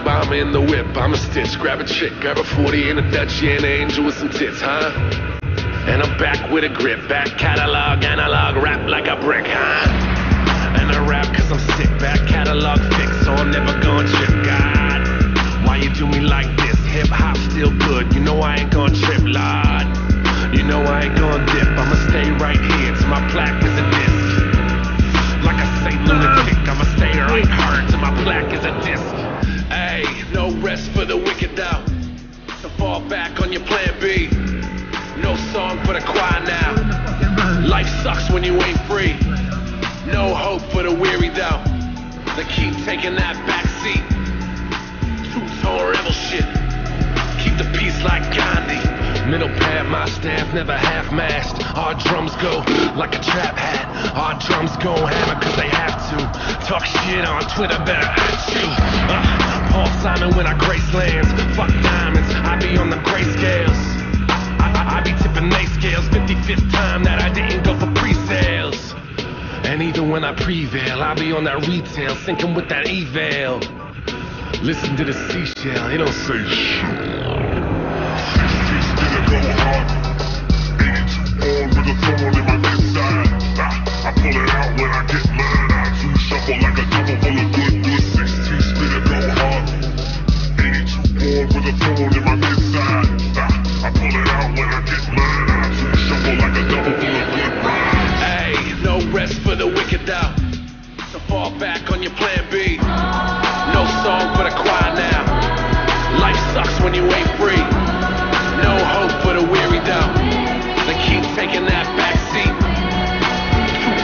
Obama in the whip, I'm a stitch. Grab a chick, grab a 40 and a Dutchie and an angel with some tits, huh? And I'm back with a grip, back catalog, analog, rap like a brick, huh? And I rap cause I'm sick, back catalog fixed, so I'm never gonna trip, God. Why you do me like this? Hip hop still good, you know I ain't gonna trip, Lord. You know I ain't gonna dip, I'ma stay right here till my plaque is a disc. Like I say lunatic, I'ma stay right hard till my plaque is a disc. Hey, no rest for the wicked out, so fall back on your plan B. No song for the choir now. Life sucks when you ain't free. No hope for the weary though. They keep taking that back seat. Two-tone rebel shit. Middle pad, my staff never half-mast. Our drums go like a trap hat. Our drums go hammer cause they have to. Talk shit on Twitter, better at you. Paul Simon when I grace lands. Fuck diamonds, I be on the grayscales. I be tipping they scales. 55th time that I didn't go for pre-sales. And even when I prevail, I be on that retail, sinking with that eval. Listen to the seashell, it don't say shit. 16 spin and go hard. 82 on with a thorn in my inside. I pull it out when I get mine. I two shuffle like a double full of good. 16 spin and go hard. 82 on with a thorn in my inside. I pull it out when I get mine. I two shuffle like a double full of good. Hey, no rest for the wicked out. So fall back on your plan B. No song for the choir now. Life sucks when you ain't free. No hope for the weary though. They keep taking that back seat.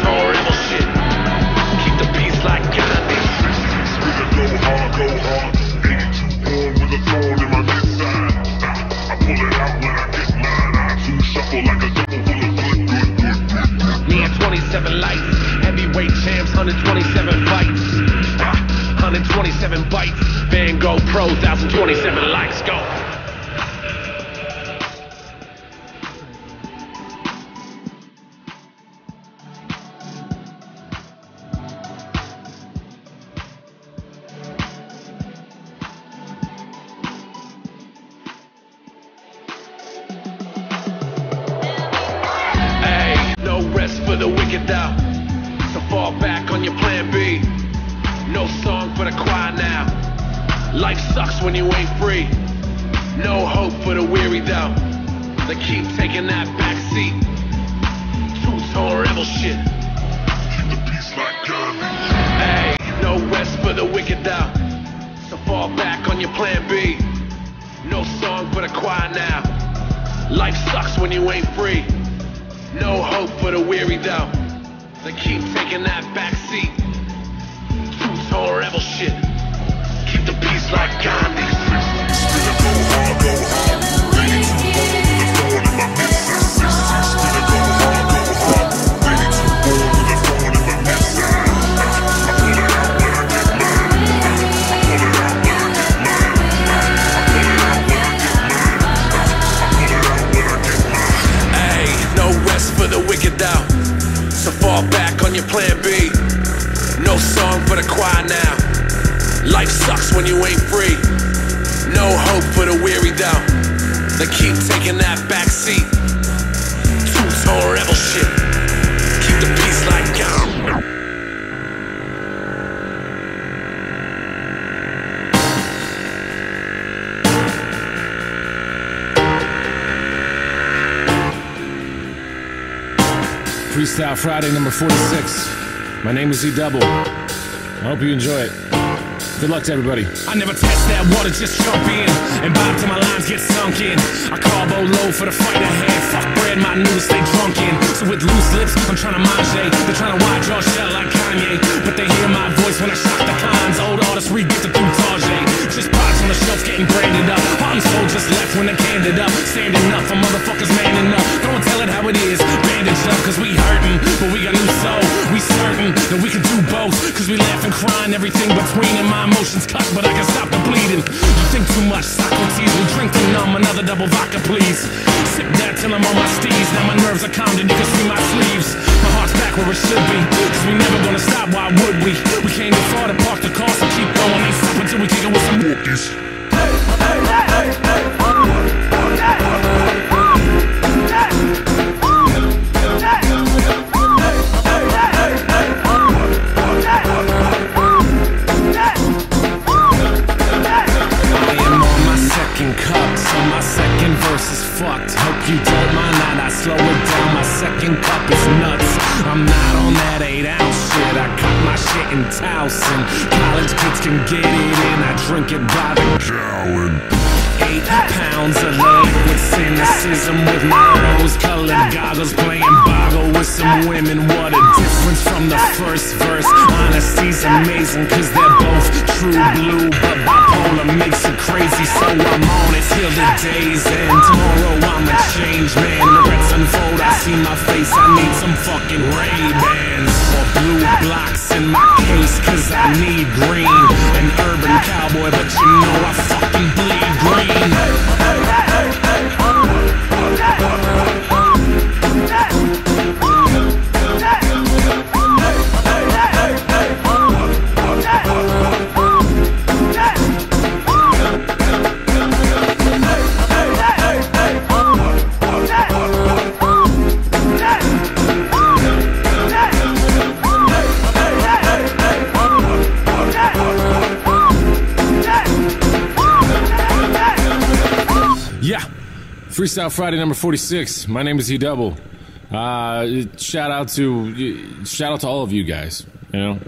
Horrible shit. Keep the peace like Gandhi. 16 spin and go hard. 82 on with a thorn in my inside. I pull it out when I get mine. I two shuffle like a double full of good. Me and 27 lights. Heavyweight champs, 127 fights. 127 bites. Van Gogh Pro, 1027 likes. Go. Hey, no rest for the wicked out. So fall back on your plan B. No song for the choir now. Life sucks when you ain't free. No hope for the weary though. They keep taking that back seat. Two-tone rebel shit. Keep the peace like Gandhi. Hey, no rest for the wicked out. So fall back on your plan B. No song for the choir now. Life sucks when you ain't free. No hope for the weary though. They keep taking that back seat. Two-tone rebel shit. Keep the peace like Gandhi. 16 spin and go hard. 82 on with a thorn in my inside. 16 spin and go hard. 82 on with a thorn in my inside. I pull it out when I get mine. I pull it out when I get mine. I pull it out when I get mine. I pull it out when I get mine. Hey, no rest for the wicked out. So fall back on your plan B. No song for the choir now. Life sucks when you ain't free. No hope for the weary though. They keep taking that back seat. Two-tone rebel shit. Keep the peace like Gandhi. Freestyle Friday number 46. My name is E-Double. I hope you enjoy it. Good luck to everybody. I never test that water, just jump in and bob till my lines get sunk in. I carbo low for the fight ahead. Fuck bread, my noodles stay drunk in. So with loose lips, I'm trying to mange. They're trying to watch y'all shell like Kanye, but they hear my voice when I shock the cons. Old artists re-get the Tarjay. Just pots on the shelf getting branded up. Heart and soul just left when they canned it up. Standing up for motherfuckers manning up. Go and tell it how it is. Bandage up, cause we hurting, but we got new soul. We certain that we can do both, cause we laugh and cry and everything between. And my emotions cut, but I can stop the bleeding. You think too much, Socrates. We drink to numb, another double vodka, please. Sip that till I'm on my steez. Now my nerves are calmed and you can see my sleeves. My heart's back where it should be, cause we never gonna stop, why would we? We came too far to park the car, so keep going. Ain't stop until we kick it with some walkies. My second verse is fucked. Hope you don't mind that I slow it down. My second cup is nuts. I'm not on that 8-ounce shit. I cut my shit in Towson. College kids can get it in. I drink it by the gallon. 8 pounds sounds of the liquid cynicism with my rose-colored goggles, playing boggle with some women. What a difference from the first verse. Honesty's amazing, cause they're both true blue, but bipolar makes it crazy, so I'm on it till the day's end. Tomorrow I'm a changed man. Regrets unfold, I see my face, I need some fucking Ray-Bans or blue blocks in my case, cause I need green. An urban cowboy, but you know I fucking bleed green. Yeah, Freestyle Friday number 46. My name is E-Double. Shout out to all of you guys, you know.